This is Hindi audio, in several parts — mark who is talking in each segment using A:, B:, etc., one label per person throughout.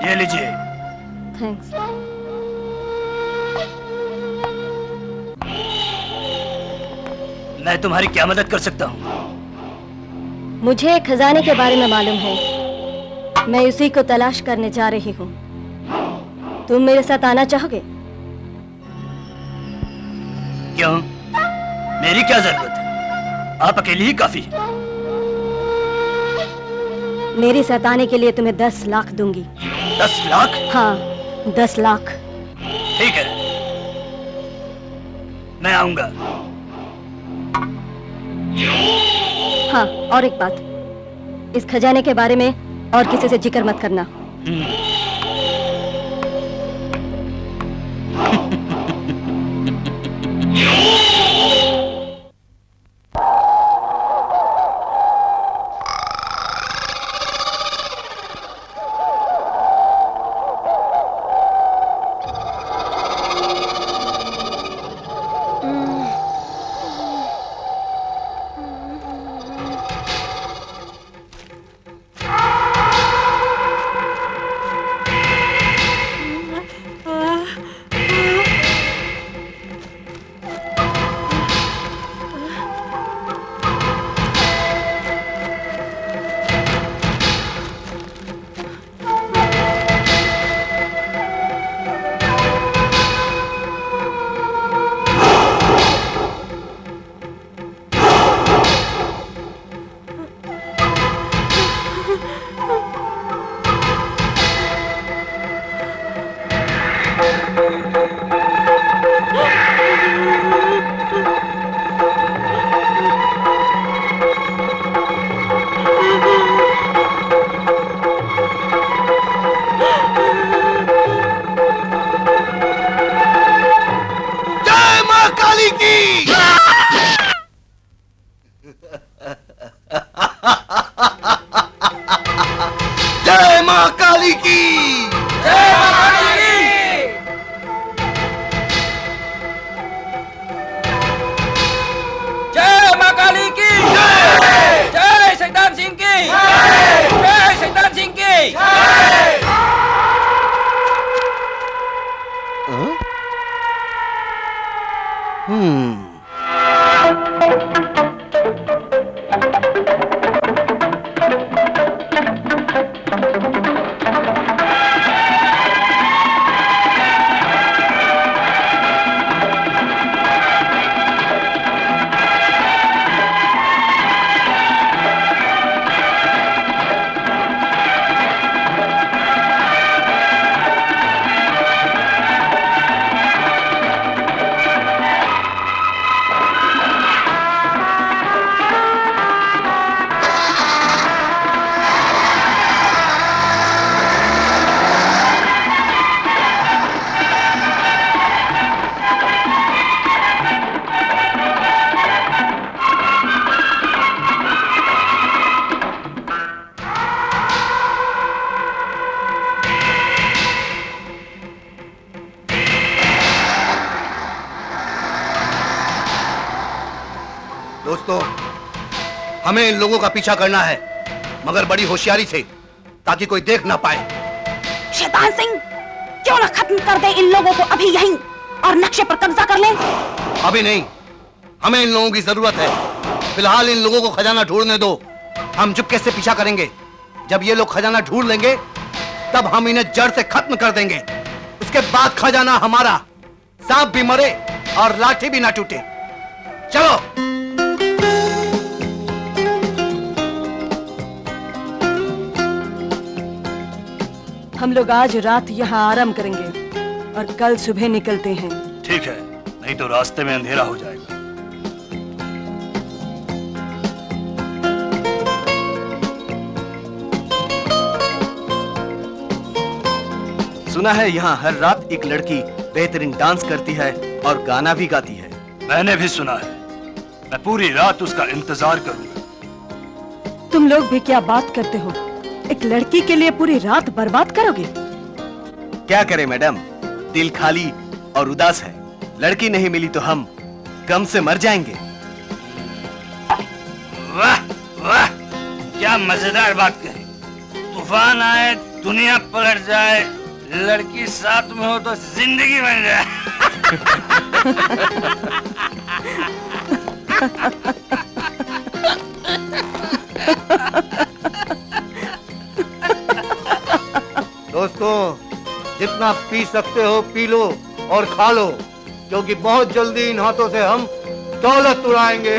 A: ये लीजिए।
B: थैंक्स।
A: मैं तुम्हारी क्या मदद कर सकता हूँ?
B: मुझे एक खजाने के बारे में मालूम है। मैं उसी को तलाश करने जा रही हूँ। तुम मेरे साथ आना चाहोगे?
A: क्यों? मेरी क्या जरूरत है? आप अकेली ही काफी है।
B: मेरे साथ आने के लिए तुम्हें 10 लाख दूंगी।
A: 10 लाख?
B: हाँ, 10 लाख।
A: ठीक है, मैं आऊंगा।
B: हाँ, और एक बात, इस खजाने के बारे में और किसी से जिक्र मत करना।
C: जय मां काली की।
D: जय मां काली की। जय मां काली की। जय शैतान सिंह की। जय शैतान सिंह की।
C: दोस्तों, हमें इन लोगों का पीछा करना है, मगर बड़ी होशियारी से, ताकि कोई देख ना पाए।
E: शैतान सिंह, क्यों ना खत्म कर दे इन लोगों को अभी यहीं और नक्शे पर कब्जा कर लें।
C: अभी नहीं, हमें इन लोगों की जरूरत है। फिलहाल इन लोगों को खजाना ढूंढने दो, हम चुपके से पीछा करेंगे। जब ये लोग खजाना ढूंढ लेंगे, तब हम इन्हें जड़ से खत्म कर देंगे। उसके बाद खजाना हमारा, सांप भी मरे और लाठी भी ना टूटे। चलो।
B: हम लोग आज रात यहाँ आराम करेंगे और कल सुबह निकलते हैं।
A: ठीक है, नहीं तो रास्ते में अंधेरा हो जाएगा।
F: सुना है यहाँ हर रात एक लड़की बेहतरीन डांस करती है और गाना भी गाती है।
A: मैंने भी सुना है। मैं पूरी रात उसका इंतजार करूंगा।
B: तुम लोग भी क्या बात करते हो? एक लड़की के लिए पूरी रात बर्बाद करोगे?
F: क्या करें मैडम, दिल खाली और उदास है। लड़की नहीं मिली तो हम गम से मर जाएंगे।
A: वाह वाह, क्या मजेदार बात कही। तूफान आए दुनिया पलट जाए, लड़की साथ में हो तो जिंदगी बन जाए।
C: दोस्तों, जितना पी सकते हो पी लो और खा लो, क्योंकि बहुत जल्दी इन हाथों से हम दौलत उड़ाएंगे।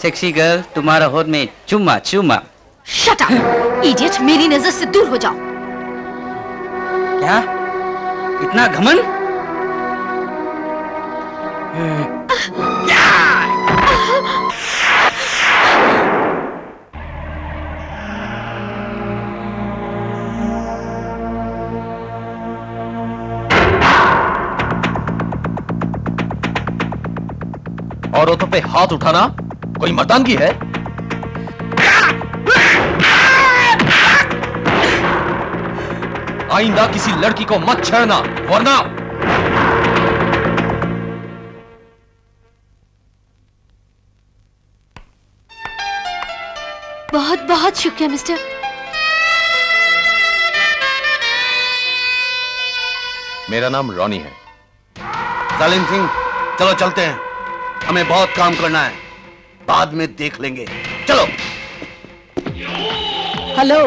D: सेक्सी गर्ल, तुम्हारा होद में चुम्मा चुम्मा।
E: शट अप इडियट, मेरी नजर से दूर हो जाओ।
D: क्या इतना घमंड? औरतों पे हाथ उठाना कोई मर्दानगी है? आइंदा किसी लड़की को मत छेड़ना, वरना
B: बहुत बहुत शुक्रिया मिस्टर।
D: मेरा नाम रॉनी है।
C: सालिम सिंह, चलो चलते हैं, हमें बहुत काम करना है, बाद में देख लेंगे। चलो।
B: हेलो,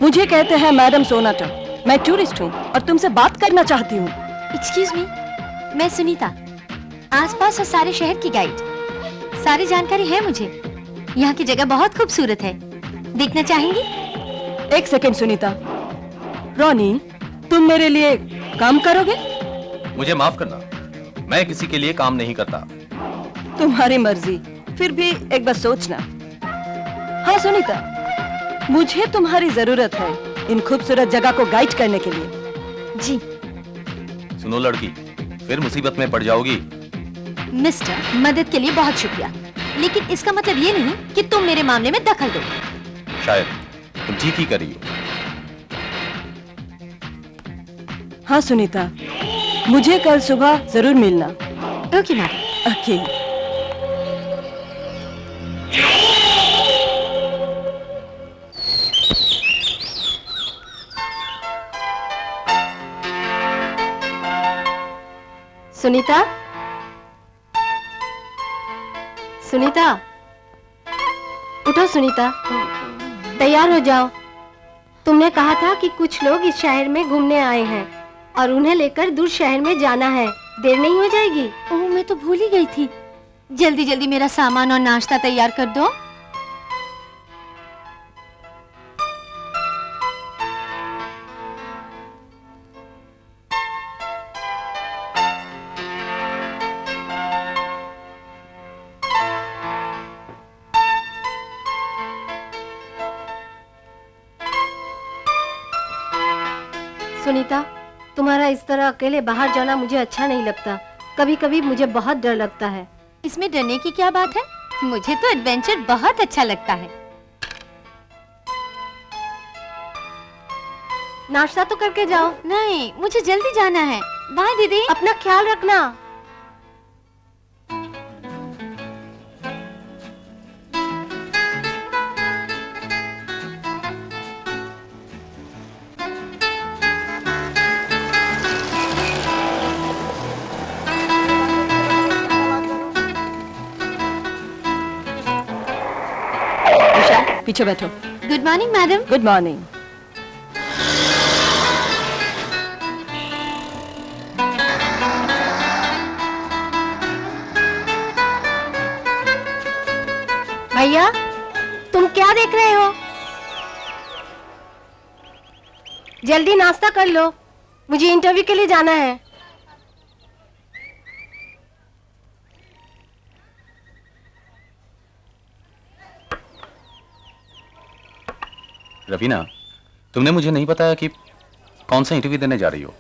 B: मुझे कहते हैं मैडम सोनाटा। मैं टूरिस्ट हूँ और तुमसे बात करना चाहती हूँ।
G: एक्सक्यूज मी, मैं सुनीता, आसपास और सारे शहर की गाइड। सारी जानकारी है मुझे। यहाँ की जगह बहुत खूबसूरत है, देखना चाहेंगी?
B: एक सेकंड सुनीता। रॉनी, तुम मेरे लिए काम करोगे?
D: मुझे माफ करना, मैं किसी के लिए काम नहीं करता।
B: तुम्हारी मर्जी, फिर भी एक बार सोचना। हाँ सुनीता, मुझे तुम्हारी जरूरत है इन खूबसूरत जगह को गाइड करने के लिए।
G: जी
D: सुनो लड़की, फिर मुसीबत में पड़ जाओगी।
G: मिस्टर, मदद के लिए बहुत शुक्रिया, लेकिन इसका मतलब ये नहीं कि तुम मेरे मामले में दखल दो।
D: शायद तुम ठीक ही कर रही हो।
B: हाँ सुनीता, मुझे कल सुबह जरूर मिलना।
G: Okay madam.
B: Okay. Sunita, Sunita, उठो सुनीता, तैयार हो जाओ। तुमने कहा था कि कुछ लोग इस शहर में घूमने आए हैं और उन्हें लेकर दूर शहर में जाना है। देर नहीं हो जाएगी?
G: ओह, मैं तो भूल ही गई थी। जल्दी जल्दी मेरा सामान और नाश्ता तैयार कर दो।
B: सुनीता, तुम्हारा इस तरह अकेले बाहर जाना मुझे अच्छा नहीं लगता। कभी कभी मुझे बहुत डर लगता है।
G: इसमें डरने की क्या बात है? मुझे तो एडवेंचर बहुत अच्छा लगता है।
B: नाश्ता तो करके जाओ।
G: नहीं, मुझे जल्दी जाना है। बाय दीदी।
B: अपना ख्याल रखना। पीछे बैठो।
G: Good morning madam.
B: Good morning. भैया, तुम क्या देख रहे हो? जल्दी नाश्ता कर लो, मुझे इंटरव्यू के लिए जाना है।
D: रवीना, तुमने मुझे नहीं बताया कि कौन सा इंटरव्यू देने जा रही हो।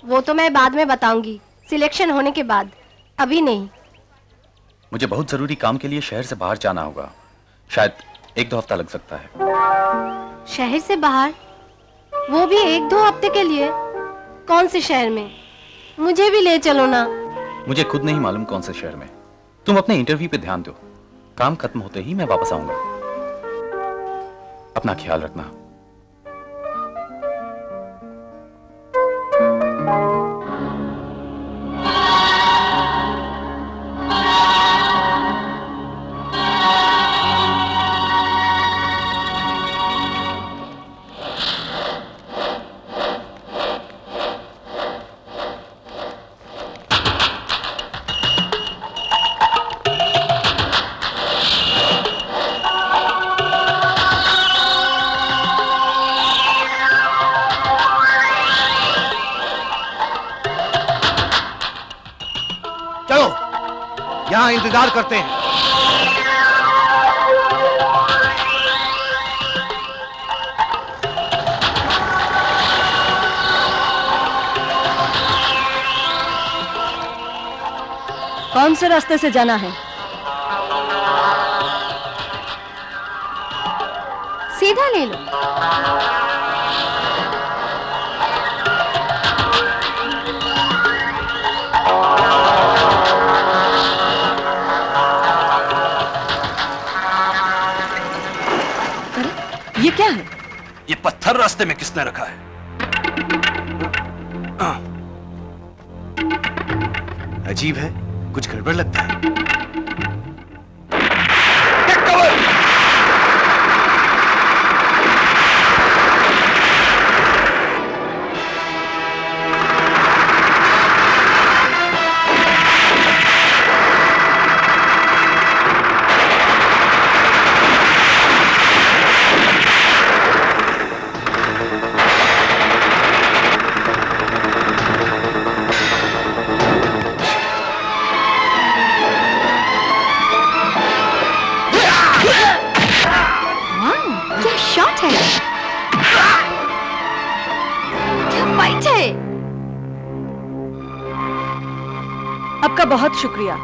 B: वो तो मैं बाद में बताऊंगी, सिलेक्शन होने के बाद, अभी नहीं।
D: मुझे बहुत जरूरी काम के लिए शहर से बाहर जाना होगा, शायद 1-2 हफ्ता लग सकता है।
B: शहर से बाहर? वो भी 1-2 हफ्ते के लिए? कौन से शहर में? मुझे भी ले चलो ना।
D: मुझे खुद नहीं मालूम कौन से शहर में। तुम अपने इंटरव्यू पे ध्यान दो, काम खत्म होते ही मैं वापस आऊंगा। अपना ख्याल रखना।
C: यहाँ इंतजार करते हैं।
H: कौन से रास्ते से जाना है?
G: सीधा ले लो।
H: ये क्या है?
A: ये पत्थर रास्ते में किसने रखा है?
F: अजीब है, कुछ गड़बड़ लगता है।
A: Take cover!
G: क्या शॉट है, क्या फाइट है।
H: आपका बहुत शुक्रिया।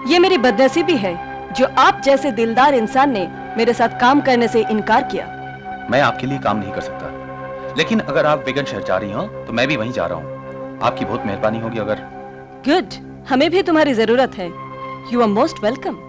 H: ये मेरी बदनसीबी है जो आप जैसे दिलदार इंसान ने मेरे साथ काम करने से इनकार किया।
I: मैं आपके लिए काम नहीं कर सकता, लेकिन अगर आप बेगन शहर जा रही हो तो मैं भी वहीं जा रहा हूँ। आपकी बहुत मेहरबानी होगी अगर।
H: गुड, हमें भी तुम्हारी जरूरत है। You are most welcome.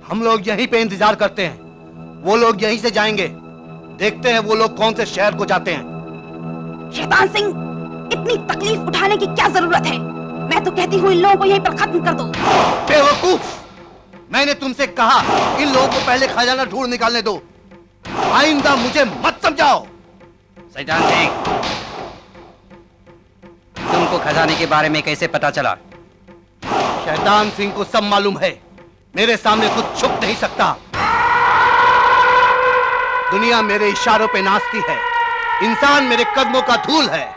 C: हम लोग यहीं पे इंतजार करते हैं, वो लोग यहीं से जाएंगे। देखते हैं वो लोग कौन से शहर को जाते हैं।
E: शैतान सिंह, इतनी तकलीफ उठाने की क्या जरूरत है? मैं तो कहती हूँ इन लोगों को यहीं पर खत्म कर दो।
C: बेवकूफ, मैंने तुमसे कहा इन लोगों को पहले खजाना ढूंढ निकालने दो। आइंदा मुझे मत समझाओ।
D: शैतान सिंह, तुमको खजाने के बारे में कैसे पता चला?
C: शैतान सिंह को सब मालूम है, मेरे सामने कुछ छुप नहीं सकता। दुनिया मेरे इशारों पे नाचती है, इंसान मेरे कदमों का धूल है।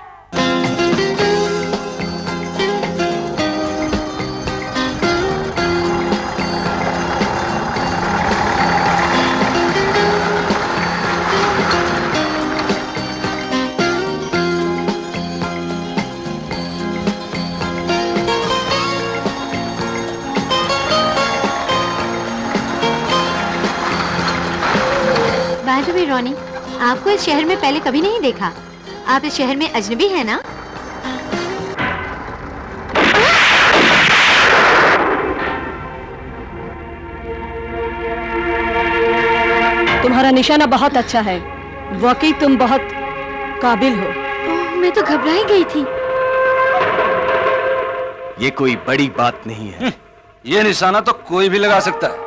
G: बाय द वे रोनी, आपको इस शहर में पहले कभी नहीं देखा। आप इस शहर में अजनबी है ना?
H: तुम्हारा निशाना बहुत अच्छा है, वाकई तुम बहुत काबिल हो।
G: ओह, मैं तो घबरा ही गई थी।
F: ये कोई बड़ी बात नहीं है।
A: ये निशाना तो कोई भी लगा सकता है।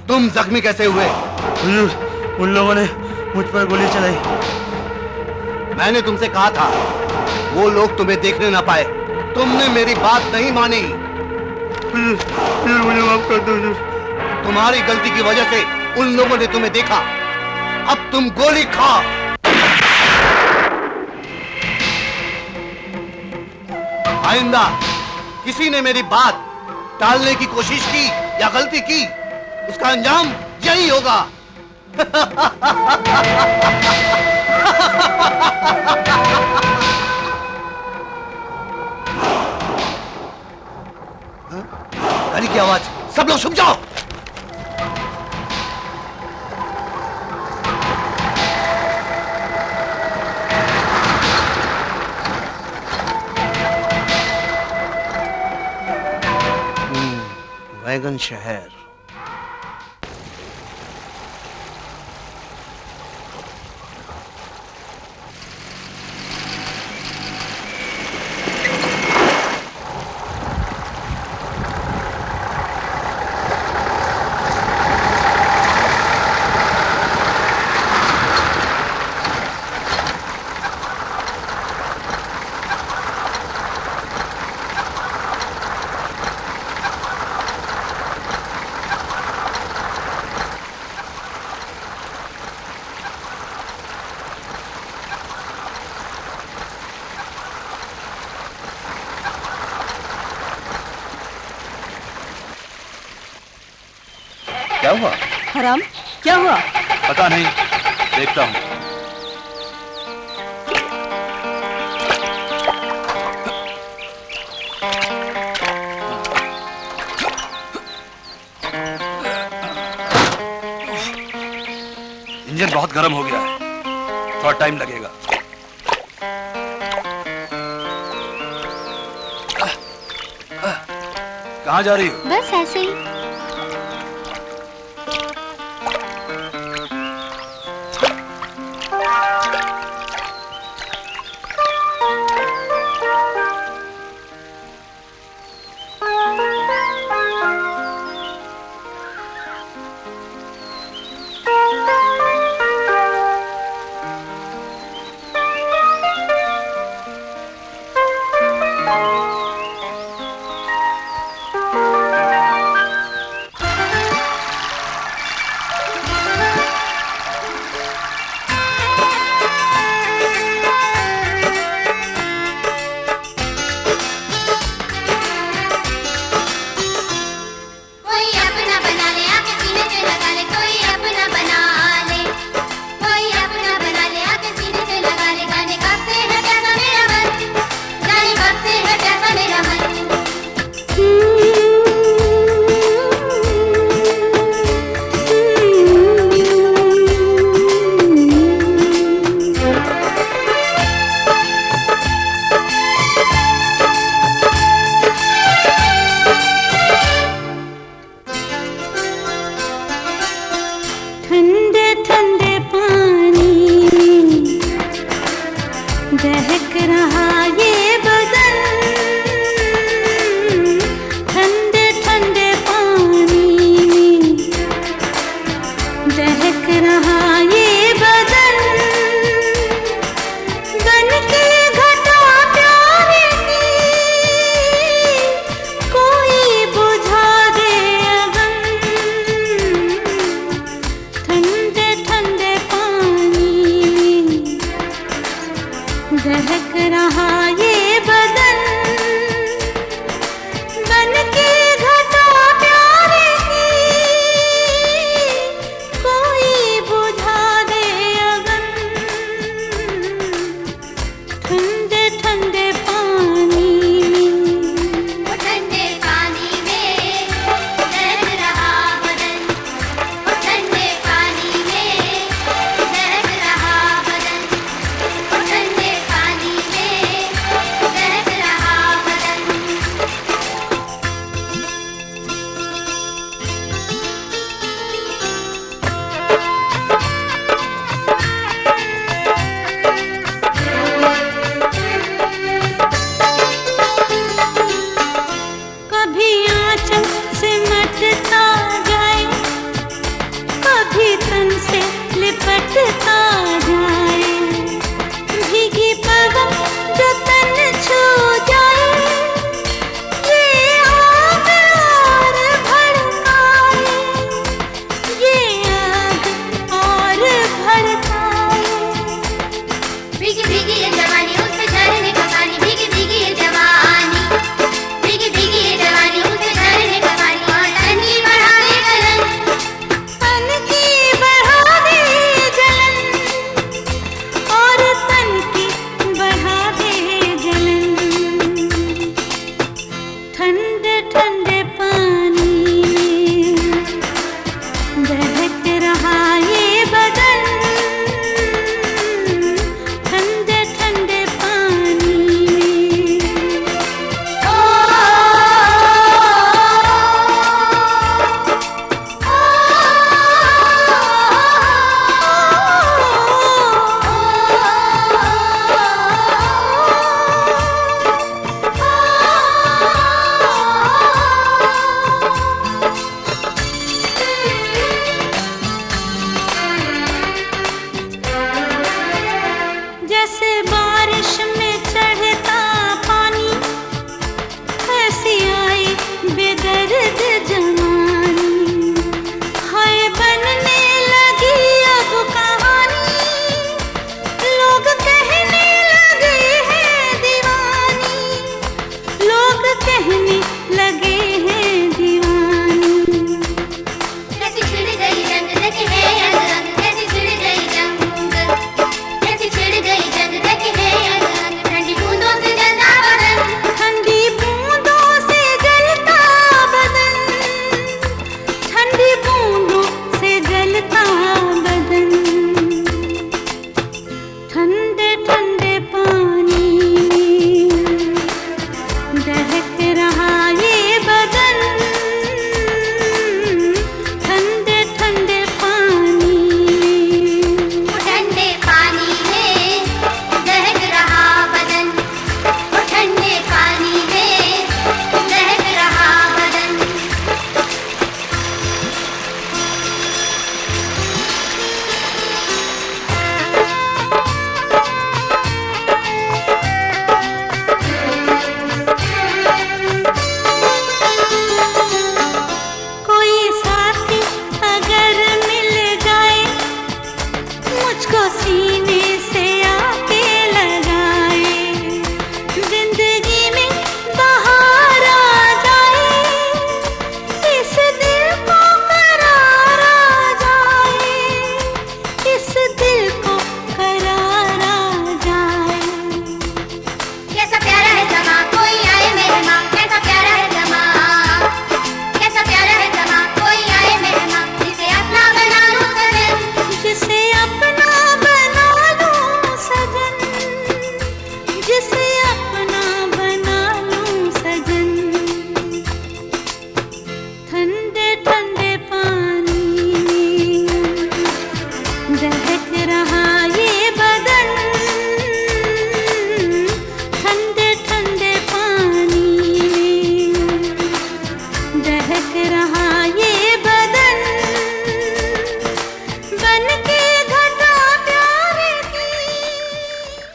C: तुम जख्मी कैसे हुए?
A: उन लोगों ने मुझ पर गोली चलाई।
C: मैंने तुमसे कहा था वो लोग तुम्हें देखने ना पाए, तुमने मेरी बात नहीं मानी।
A: मुझे माफ कर दो।
C: तुम्हारी गलती की वजह से उन लोगों ने तुम्हें देखा, अब तुम गोली खाओ। आइंदा किसी ने मेरी बात टालने की कोशिश की या गलती की, उसका अंजाम यही होगा। गाड़ी की आवाज, सब लोग छुप जाओ। वैगन शहर।
I: हुआ?
H: हराम, क्या हुआ?
I: पता नहीं, देखता हूँ।
A: इंजन बहुत गर्म हो गया है, थोड़ा टाइम लगेगा। कहाँ जा रही हो?
G: बस ऐसे ही।
J: दहक रहा ये बदन, ठंडे ठंडे पानी में दहक रहा ये बदन, बन के घटा प्यारे की कोई बुझा दे अगन, ठंडे ठंडे पानी में दहक रहा ये बदन, बन के घटा प्यारे की कोई बुझा दे अगन, ठंडे ठंडे पानी में, ठंडे पानी में दहक रहा बदन, ठंडे पानी में दहक रहा बदन, ठंडे पानी में दहक रहा बदन। कभी आंचल सिमटता जाए, कभी तन से लिपटता जाए, भीगी पवन जो तन छू जाए, ये आग और भड़काए, ये आग और भड़काए। भीगी भीगी ये जवानी उस पे झरने का पानी, भीगी भीगी ये जवानी, भीगी भीगी ये जवानी उस पे झरने का पानी, और तन की बढ़ावे जलन, तन की बढ़ावे जलन,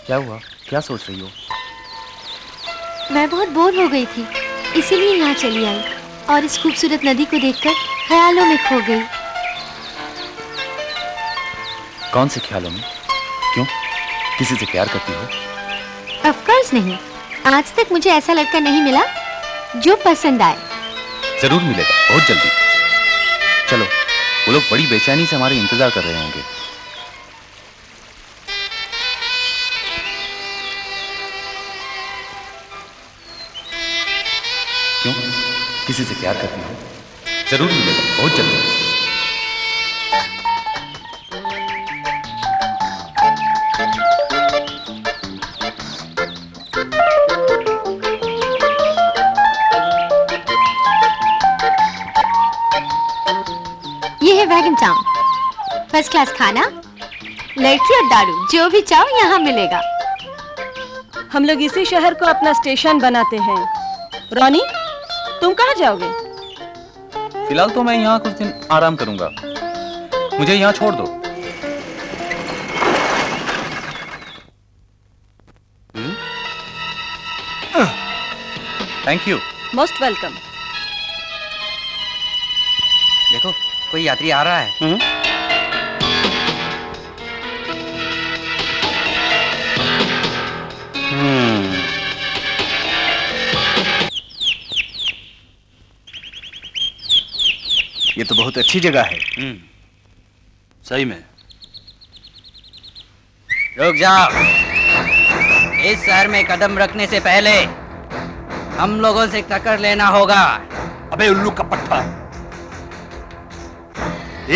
I: क्या हुआ? क्या सोच रही हो?
G: मैं बहुत बोर हो गई थी, इसीलिए यहाँ चली आई और इस खूबसूरत नदी को देखकर ख्यालों में खो गई।
I: कौन से ख्यालों में? क्यों? किसी से प्यार करती हो?
G: ऑफ कोर्स नहीं, आज तक मुझे ऐसा लड़का नहीं मिला जो पसंद आए।
I: जरूर मिलेगा, बहुत जल्दी। चलो, वो लोग बड़ी बेचैनी से हमारे इंतजार कर रहे होंगे। क्यों? किसी से प्यार करती हो? जरूर मिलेगा, बहुत जल्दी।
G: ये है वैगन टाउन, फर्स्ट क्लास खाना, लड़की और दारू, जो भी चाहो यहाँ मिलेगा।
H: हम लोग इसी शहर को अपना स्टेशन बनाते हैं। रोनी, तुम कहाँ जाओगे?
I: फिलहाल तो मैं यहाँ कुछ दिन आराम करूंगा। मुझे यहाँ छोड़ दो। Thank you.
H: Most welcome.
D: देखो, कोई यात्री आ रहा है।
F: ये तो बहुत अच्छी जगह है।
A: सही में।
D: रुक जाओ। इस शहर में कदम रखने से पहले हम लोगों से टक्कर लेना होगा।
A: अबे उल्लू का पट्टा,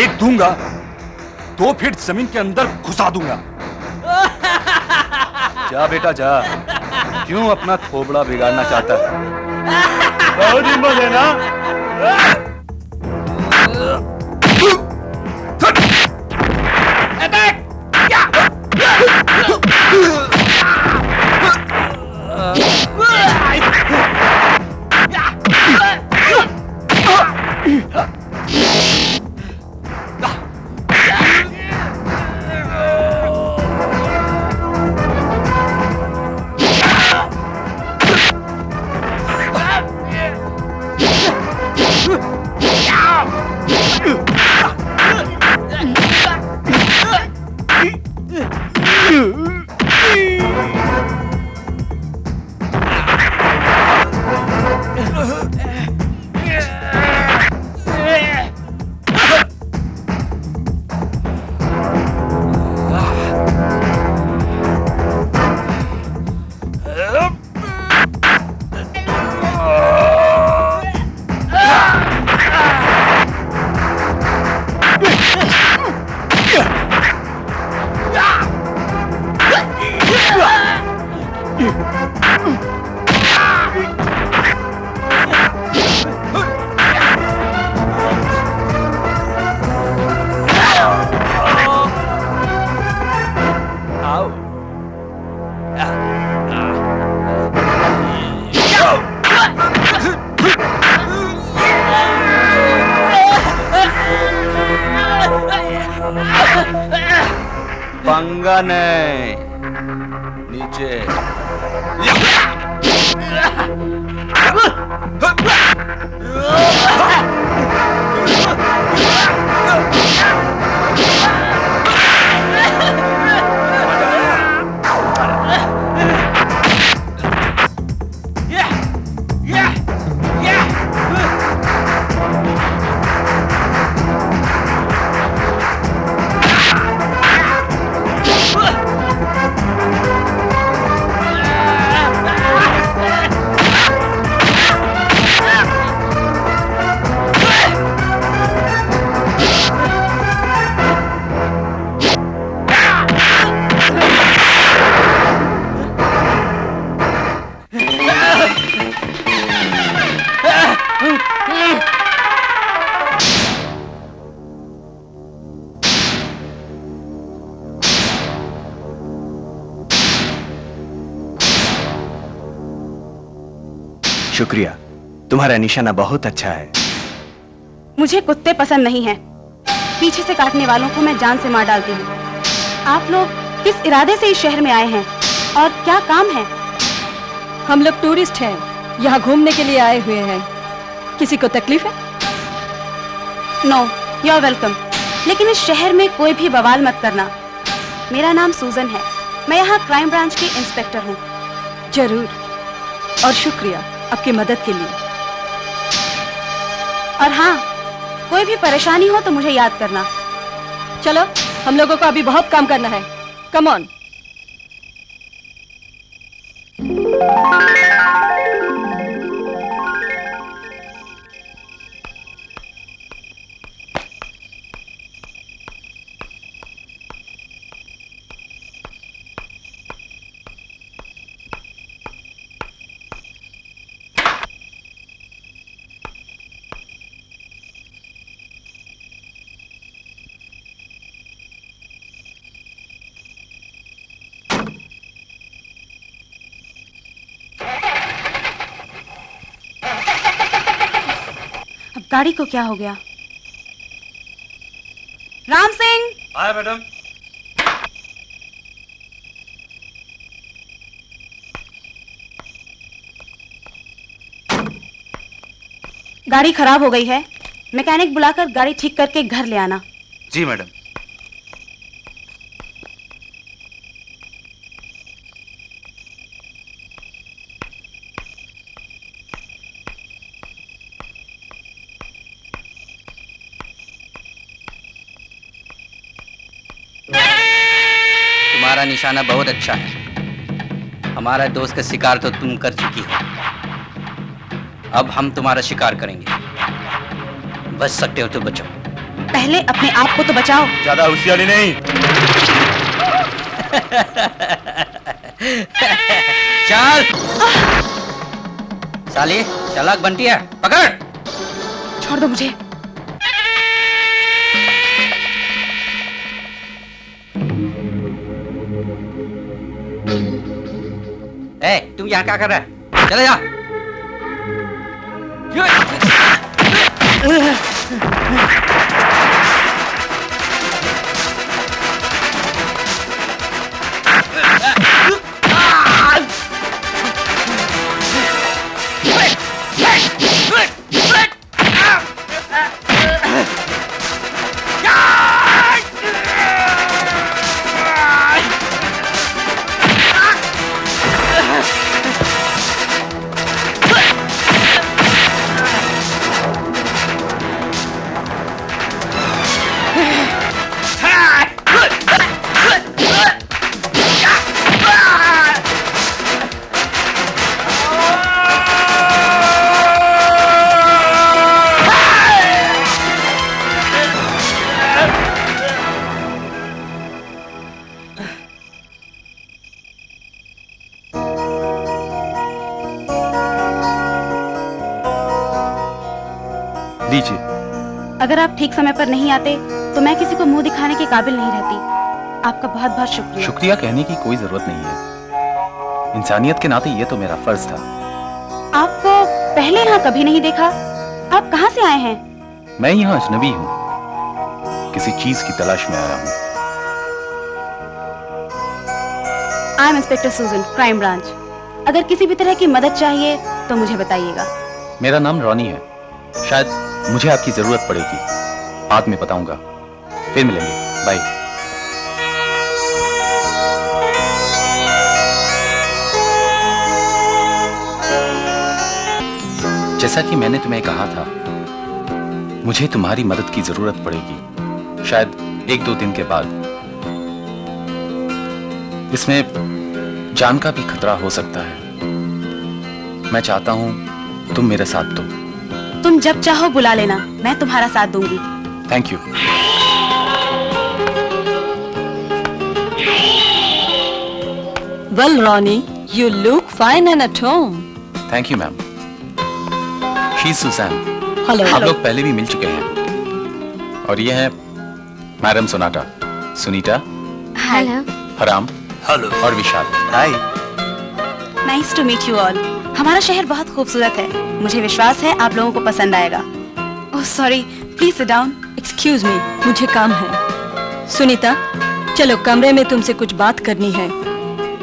A: एक दूंगा 2 फीट जमीन के अंदर घुसा दूंगा। जा बेटा जा, क्यों अपना खोबड़ा बिगाड़ना चाहता है? बहुत हिम्मत है ना?
F: पंगा नहीं, नीचे। शुक्रिया, तुम्हारा निशाना बहुत अच्छा है।
E: मुझे कुत्ते पसंद नहीं हैं। पीछे से काटने वालों को मैं जान से मार डालती हूँ। आप लोग किस इरादे से इस शहर में आए हैं? और क्या काम है?
H: हम लोग टूरिस्ट हैं, यहाँ घूमने के लिए आए हुए हैं। किसी को तकलीफ है?
E: No, you are welcome. लेकिन इस शहर में कोई भी बवाल मत करना। मेरा नाम सूजन है, मैं यहाँ क्राइम ब्रांच की इंस्पेक्टर हूँ।
H: जरूर, और शुक्रिया आपकी मदद के लिए।
E: और हाँ, कोई भी परेशानी हो तो मुझे याद करना।
H: चलो, हम लोगों को अभी बहुत काम करना है। Come on.
E: गाड़ी को क्या हो गया? राम सिंह!
A: आए मैडम।
E: गाड़ी खराब हो गई है, मैकेनिक बुलाकर गाड़ी ठीक करके घर ले आना।
C: जी मैडम।
D: तुम्हारा निशाना बहुत अच्छा है। हमारा दोस्त का शिकार तो तुम कर चुकी हो, अब हम तुम्हारा शिकार करेंगे। बच सकते हो तो बचो।
E: पहले अपने आप को तो बचाओ।
A: ज्यादा होशियारी नहीं।
D: चल साली, चालाक बनती है, पकड़।
E: छोड़ दो मुझे।
D: ए, तुम यहाँ क्या कर रहा है? चले जा।
I: लीजिए।
E: अगर आप ठीक समय पर नहीं आते तो मैं किसी को मुंह दिखाने के काबिल नहीं रहती। आपका बहुत बहुत शुक्रिया।
I: शुक्रिया कहने की कोई जरूरत नहीं है, इंसानियत के नाते ये तो मेरा फर्ज था।
E: आपको पहले यहाँ कभी नहीं देखा। आप कहाँ से आए हैं?
I: मैं यहाँ अजनबी हूँ, किसी चीज की तलाश में आया हूँ।
E: आई एम इंस्पेक्टर सूजन, क्राइम ब्रांच। अगर किसी भी तरह की मदद चाहिए तो मुझे बताइएगा।
I: मेरा नाम रॉनी है, शायद मुझे आपकी जरूरत पड़ेगी। बाद में बताऊंगा, फिर मिलेंगे। बाय। जैसा कि मैंने तुम्हें कहा था, मुझे तुम्हारी मदद की जरूरत पड़ेगी, शायद 1-2 दिन के बाद। इसमें जान का भी खतरा हो सकता है। मैं चाहता हूं तुम मेरे साथ दो।
E: तुम जब चाहो बुला लेना, मैं तुम्हारा साथ दूंगी।
I: Thank you.
H: Well, Ronnie, you look fine and at home.
I: Thank you ma'am. She Susan.
H: Hello.
I: आप लोग पहले भी मिल चुके हैं। और ये है मैडम सोनाटा, सुनीता,
B: हेलो।
I: हराम,
C: हेलो,
I: और Vishal.
C: Hi.
E: Nice to meet you all. हमारा शहर बहुत खूबसूरत है। मुझे विश्वास है आप लोगों को पसंद आएगा। Oh sorry, please sit down.
H: Excuse me, मुझे काम है। सुनीता, चलो कमरे में तुमसे कुछ बात करनी है।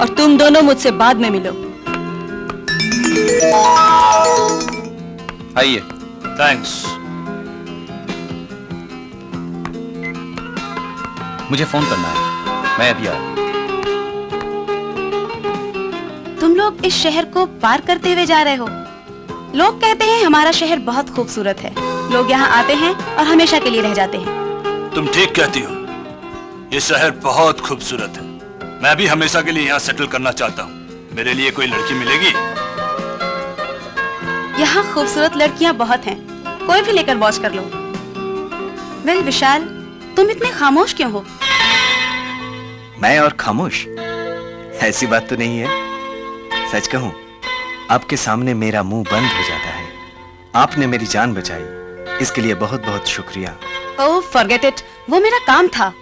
H: और तुम दोनों मुझसे बाद में मिलो।
I: आइए।
A: थैंक्स।
I: मुझे फोन करना है, मैं अभी आया।
E: तुम लोग इस शहर को पार करते हुए जा रहे हो। लोग कहते हैं हमारा शहर बहुत खूबसूरत है। लोग यहाँ आते हैं और हमेशा के लिए रह जाते हैं।
A: तुम ठीक कहती हो, ये शहर बहुत खूबसूरत है। मैं भी हमेशा के लिए यहाँ सेटल करना चाहता हूँ। मेरे लिए कोई लड़की मिलेगी?
E: यहाँ खूबसूरत लड़कियाँ बहुत हैं, कोई भी लेकर वॉच कर लो। वेल विशाल, तुम इतने खामोश क्यों हो?
F: मैं और खामोश? ऐसी बात तो नहीं है। सच कहूं, आपके सामने मेरा मुंह बंद हो जाता है। आपने मेरी जान बचाई, इसके लिए बहुत बहुत शुक्रिया।
E: ओह फॉरगेट इट, वो मेरा काम था।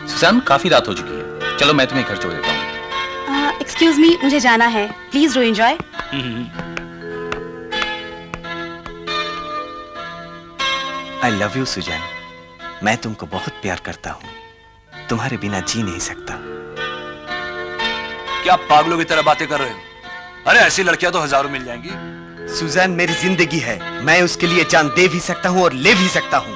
I: सुसान, काफी रात हो चुकी है, चलो मैं तुम्हें घर छोड़ देता हूँ।
E: एक्सक्यूज मी, मुझे जाना है। Please do enjoy.
F: I love you Sujan. मैं तुमको बहुत प्यार करता हूँ, तुम्हारे बिना जी नहीं सकता।
A: क्या पागलों की तरह बातें कर रहे हो? अरे ऐसी लड़कियां तो हजारों मिल जाएंगी।
F: सुजान मेरी जिंदगी है, मैं उसके लिए जान दे भी सकता हूँ और ले भी सकता हूँ।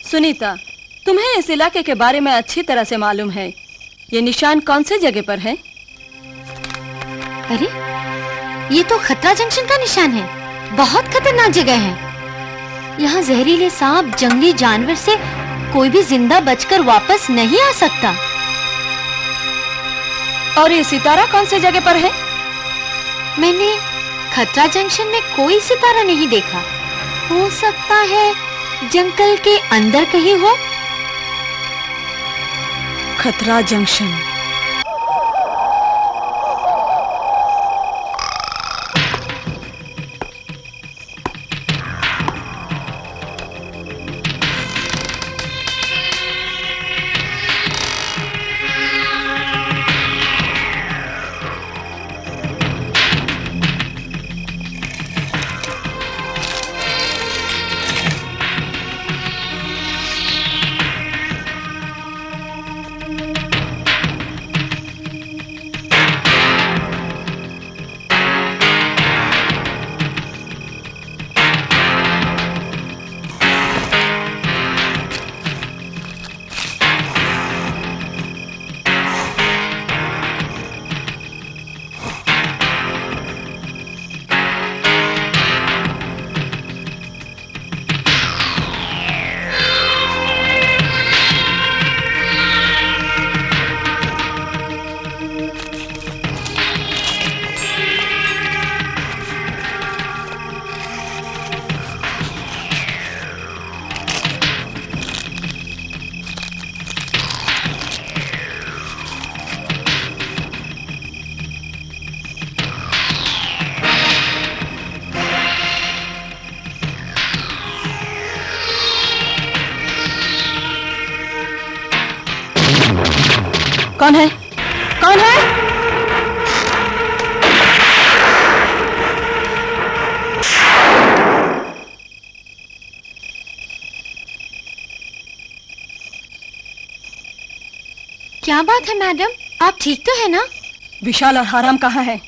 H: सुनीता, तुम्हें इस इलाके के बारे में अच्छी तरह से मालूम है। ये निशान कौन से जगह पर है?
G: अरे ये तो खतरा जंक्शन का निशान है। बहुत खतरनाक जगह है। यहाँ जहरीले सांप, जंगली जानवर से कोई भी जिंदा बचकर वापस नहीं आ सकता।
H: और ये सितारा कौन से जगह पर है?
G: मैंने खतरा जंक्शन में कोई सितारा नहीं देखा। हो सकता है जंगल के अंदर कहीं हो।
H: खतरा जंक्शन। कौन है? कौन है?
G: क्या बात है मैडम, आप ठीक तो है ना?
H: विशाल और हराम कहाँ है?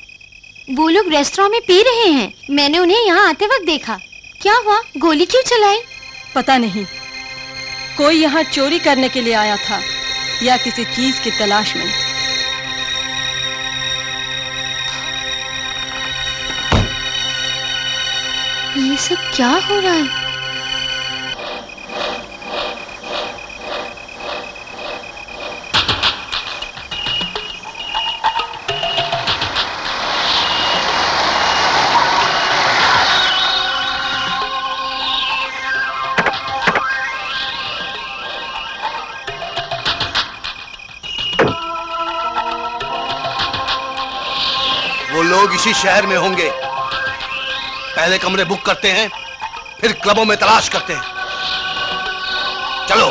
G: वो लोग रेस्टोरेंट में पी रहे हैं। मैंने उन्हें यहाँ आते वक्त देखा। क्या हुआ? गोली क्यों चलाई?
H: पता नहीं। कोई यहाँ चोरी करने के लिए आया था या किसी चीज की तलाश में।
G: ये सब क्या हो रहा है?
C: वो लोग इसी शहर में होंगे। पहले कमरे बुक करते हैं, फिर क्लबों में तलाश करते हैं। चलो।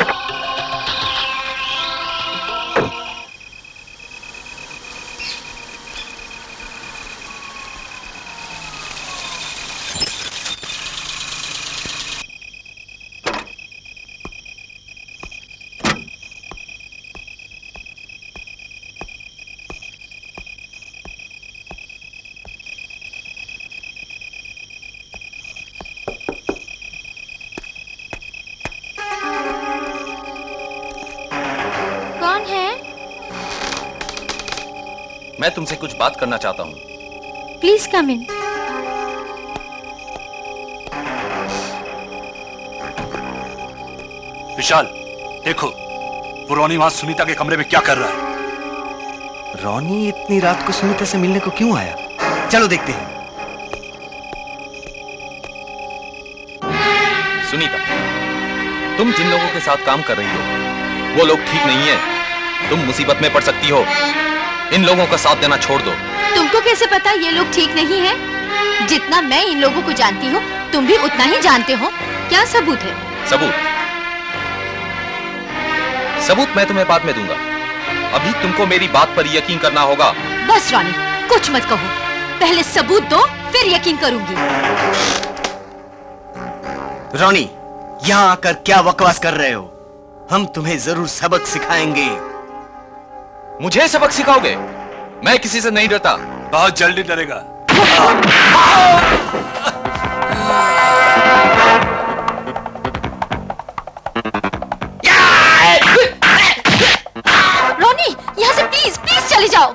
I: मैं तुमसे कुछ बात करना चाहता हूँ।
G: प्लीज कम इन।
A: विशाल, देखो वो रोनी वहां सुनीता के कमरे में क्या कर रहा है।
F: रॉनी इतनी रात को सुनीता से मिलने को क्यों आया? चलो देखते हैं।
I: सुनीता, तुम जिन लोगों के साथ काम कर रही हो वो लोग ठीक नहीं है। तुम मुसीबत में पड़ सकती हो। इन लोगों का साथ देना छोड़ दो।
G: तुमको कैसे पता ये लोग ठीक नहीं है? जितना मैं इन लोगों को जानती हूँ तुम भी उतना ही जानते हो। क्या सबूत है?
I: सबूत मैं तुम्हें बाद में दूंगा। अभी तुमको मेरी बात पर यकीन करना होगा।
G: बस रॉनी, कुछ मत कहो। पहले सबूत दो, फिर यकीन करूंगी।
F: रॉनी, यहाँ आकर क्या बकवास कर रहे हो? हम तुम्हें जरूर सबक सिखाएंगे।
I: मुझे सबक सिखाओगे? मैं किसी से नहीं डरता।
A: बहुत जल्दी डरेगा।
G: रॉनी, यहाँ से प्लीज प्लीज चले जाओ।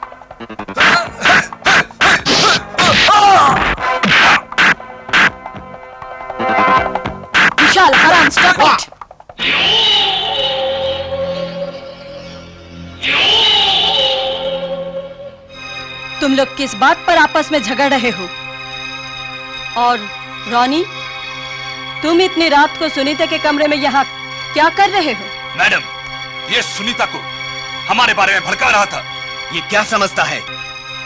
H: विशाल, हराम, स्टॉप इट। तुम लोग किस बात पर आपस में झगड़ रहे हो? और रॉनी, तुम इतनी रात को सुनीता के कमरे में यहाँ क्या कर रहे हो?
A: मैडम, ये सुनीता को हमारे बारे में भड़का रहा था।
F: ये क्या समझता है?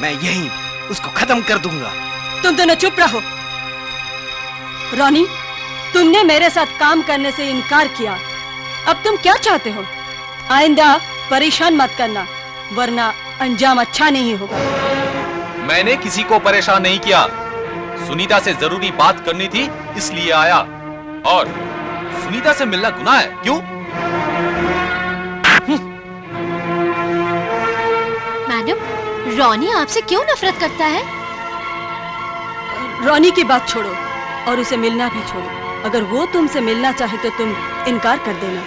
F: मैं यहीं उसको खत्म कर दूंगा।
H: तुम दोनों चुप रहो। रॉनी, तुमने मेरे साथ काम करने से इनकार किया। अब तुम क्या चाहते हो? आइंदा परेशान मत करना, वरना अंजाम अच्छा नहीं होगा।
I: मैंने किसी को परेशान नहीं किया। सुनीता से जरूरी बात करनी थी इसलिए आया। और सुनीता से मिलना गुनाह है, क्यों?
G: मैडम, रॉनी आपसे क्यों नफरत करता है?
H: रॉनी की बात छोड़ो और उसे मिलना भी छोड़ो। अगर वो तुमसे मिलना चाहे तो तुम इनकार कर देना।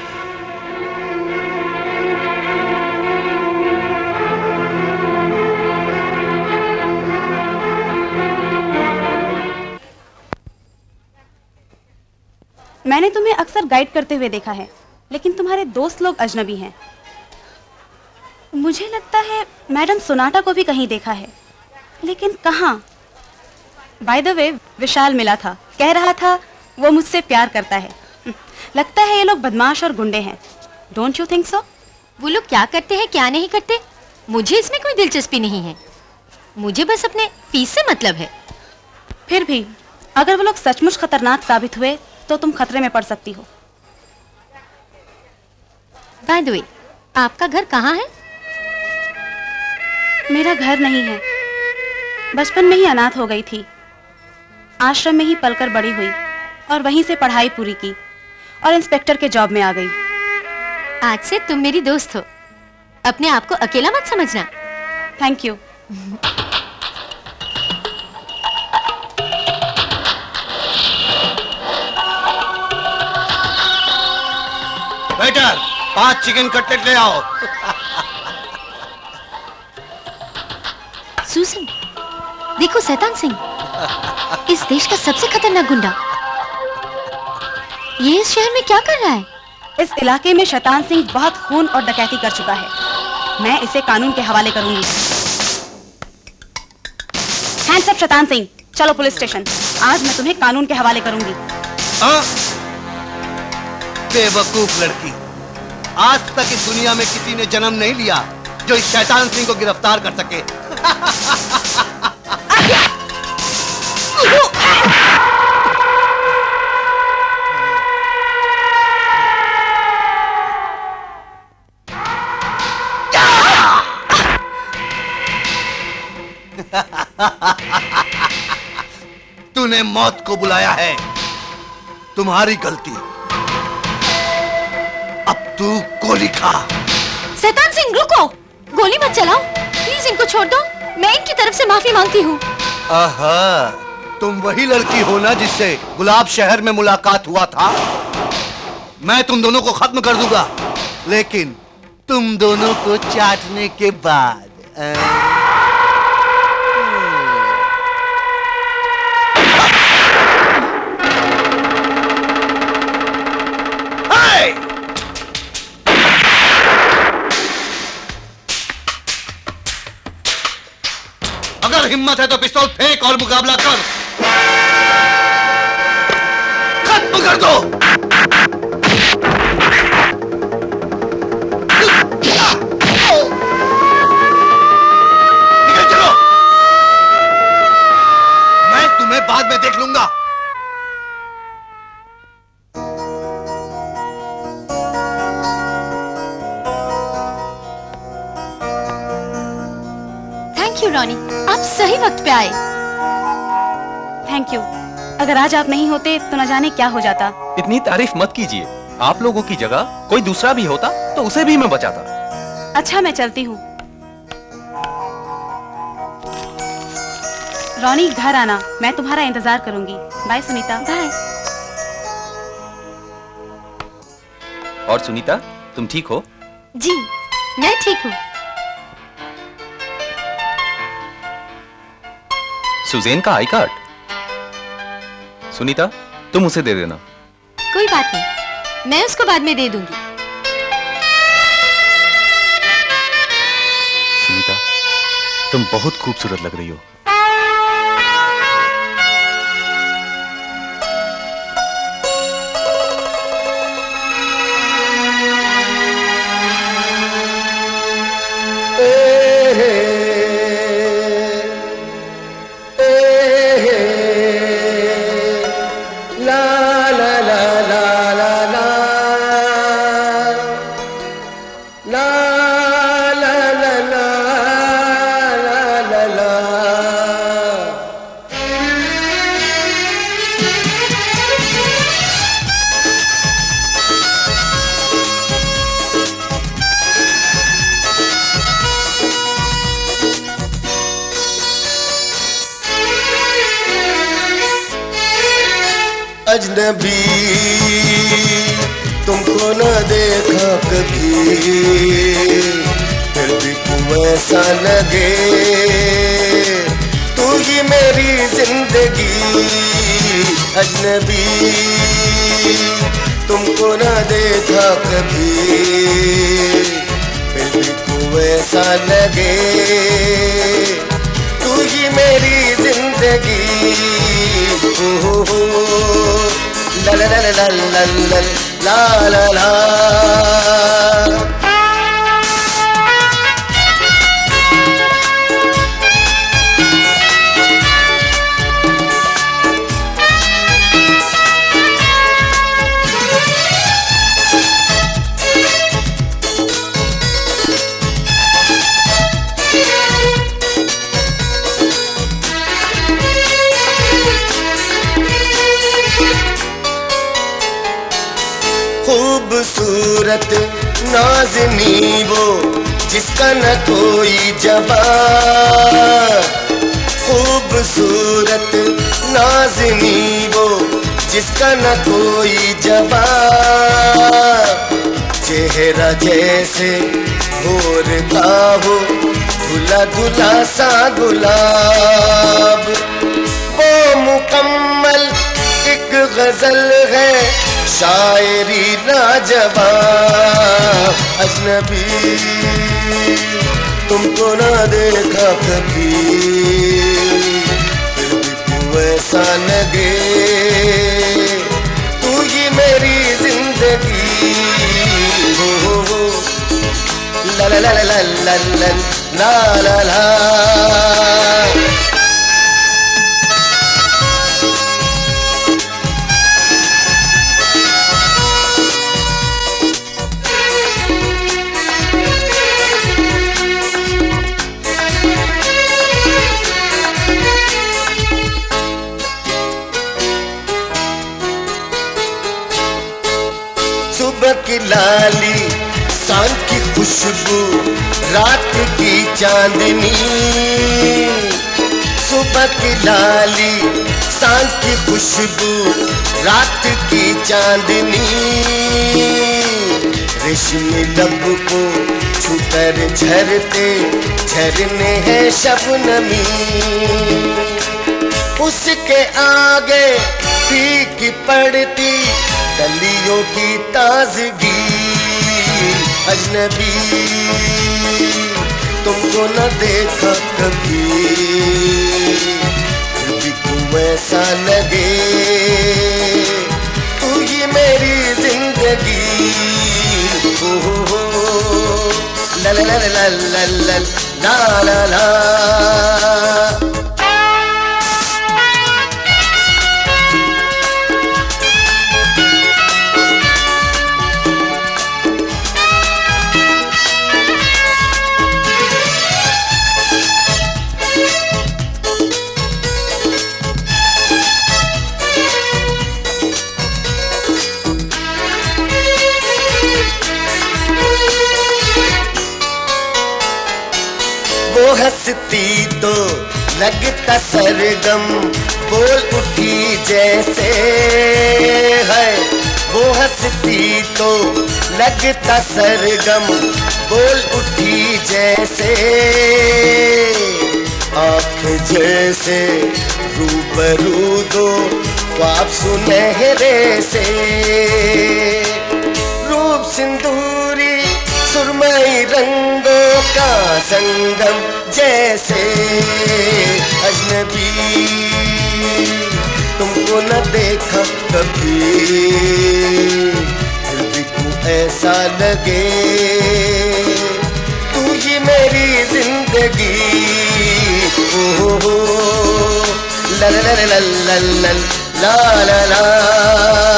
E: मैंने तुम्हें अक्सर गाइड करते हुए देखा है, लेकिन तुम्हारे दोस्त लोग अजनबी हैं। मुझे लगता है मैडम सोनाटा को भी कहीं देखा है, लेकिन कहाँ? बाय द वे, विशाल मिला था, कह रहा था वो मुझसे प्यार करता है। लगता है ये लोग बदमाश और गुंडे हैं। Don't you think so?
G: वो लोग क्या करते हैं क्या नहीं करते, मुझे इसमें कोई दिलचस्पी नहीं है। मुझे बस अपने फीस से मतलब है।
E: फिर भी अगर वो लोग सचमुच खतरनाक साबित हुए तो तुम खतरे में पड़ सकती हो।
G: बाय द वे, आपका घर कहाँ है?
E: मेरा घर नहीं है। बचपन में ही अनाथ हो गई थी। आश्रम में ही पलकर बड़ी हुई और वहीं से पढ़ाई पूरी की और इंस्पेक्टर के जॉब में आ गई।
G: आज से तुम मेरी दोस्त हो। अपने आप को अकेला मत समझना।
E: Thank you.
C: Waiter, 5 chicken cutlet ले आओ।
G: सूजन, देखो शैतान सिंह, इस देश का सबसे खतरनाक गुंडा। ये इस शहर में क्या कर रहा है?
E: इस इलाके में शैतान सिंह बहुत खून और डकैती कर चुका है। मैं इसे कानून के हवाले करूंगी। हैंड्स अप शैतान सिंह, चलो पुलिस स्टेशन। आज मैं तुम्हें कानून के हवाले करूंगी।
C: बेवकूफ लड़की, आज तक इस दुनिया में किसी ने जन्म नहीं लिया जो इस शैतान सिंह को गिरफ्तार कर सके। तूने मौत को बुलाया है, तुम्हारी गलती। अब तू गोली खा।
G: शैतान सिंह रुको, गोली मत चलाओ प्लीज, इनको छोड़ दो। मैं इनकी तरफ से माफी मांगती हूँ।
C: आहा, तुम वही लड़की हो ना जिससे गुलाब शहर में मुलाकात हुआ था? मैं तुम दोनों को खत्म कर दूंगा, लेकिन तुम दोनों को चाटने के बाद। अगर हिम्मत है तो पिस्तौल फेंक और मुकाबला कर। खत्म कर दो। निकल चलो, मैं तुम्हें बाद में देख लूंगा।
G: थैंक यू रॉनी, आप सही वक्त पे आए।
E: Thank you. अगर आज आप नहीं होते तो न जाने क्या हो जाता।
I: इतनी तारीफ मत कीजिए। आप लोगों की जगह कोई दूसरा भी होता तो उसे भी मैं बचाता।
E: अच्छा, मैं चलती हूँ। रॉनी, घर आना, मैं तुम्हारा इंतजार करूंगी। बाय सुनीता।
G: बाय।
I: और सुनीता, तुम ठीक हो?
G: जी, मैं ठीक हूँ।
I: सुजेन का आई कार्ड। सुनीता, तुम उसे दे देना।
G: कोई बात नहीं, मैं उसको बाद में दे दूंगी।
I: सुनीता, तुम बहुत खूबसूरत लग रही हो।
K: अजनबी तुमको न देखा कभी, फिर भी तुम ऐसा लगे तू ही मेरी जिंदगी। अजनबी तुमको न देखा कभी, फिर भी तुम ऐसा लगे तू ही मेरी जिंदगी। ला ला ला ला ला ला ला ला। खूबसूरत नाज़नी वो जिसका न कोई जवाब, खूबसूरत नाज़नी वो जिसका न कोई जवाब। चेहरा जैसे भोर का हो धुला धुला सा गुलाब, वो मुकम्मल एक गजल है शायरी लाजवाब। अजनबी तुमको ना देखा कभी, फिर भी तू ऐसा लगे तू ही मेरी जिंदगी। हो ला ला ला ला ला ला ला ला। सुबह की लाली, सांझ की खुशबू, रात की चांदनी। सुबह की लाली, सांझ की खुशबू, रात की चांदनी। रेशमी लब को छूकर झरते झरने हैं शबनमी, उसके आगे फीकी पड़ती कलियों की ताजगी। अजनबी तुमको न देखा कभी, फिर भी क्यों ऐसा लगे तू ही मेरी जिंदगी। हो ला ला ला ला ला ला ला ला ला। वो हंसती तो लगता सरगम बोल उठी जैसे है। वो हंसती तो लगता सरगम बोल उठी जैसे, आँख जैसे रूबरू दो ख्वाब सुनहरे से। रूप सिंदूरी सुरमई रंगों का संगम जैसे, अजनबी तुमको न देखा कभी, फिर भी क्यों ऐसा लगे तू ही मेरी जिंदगी। ओ ला ला ला ला ला ला ला ला ला।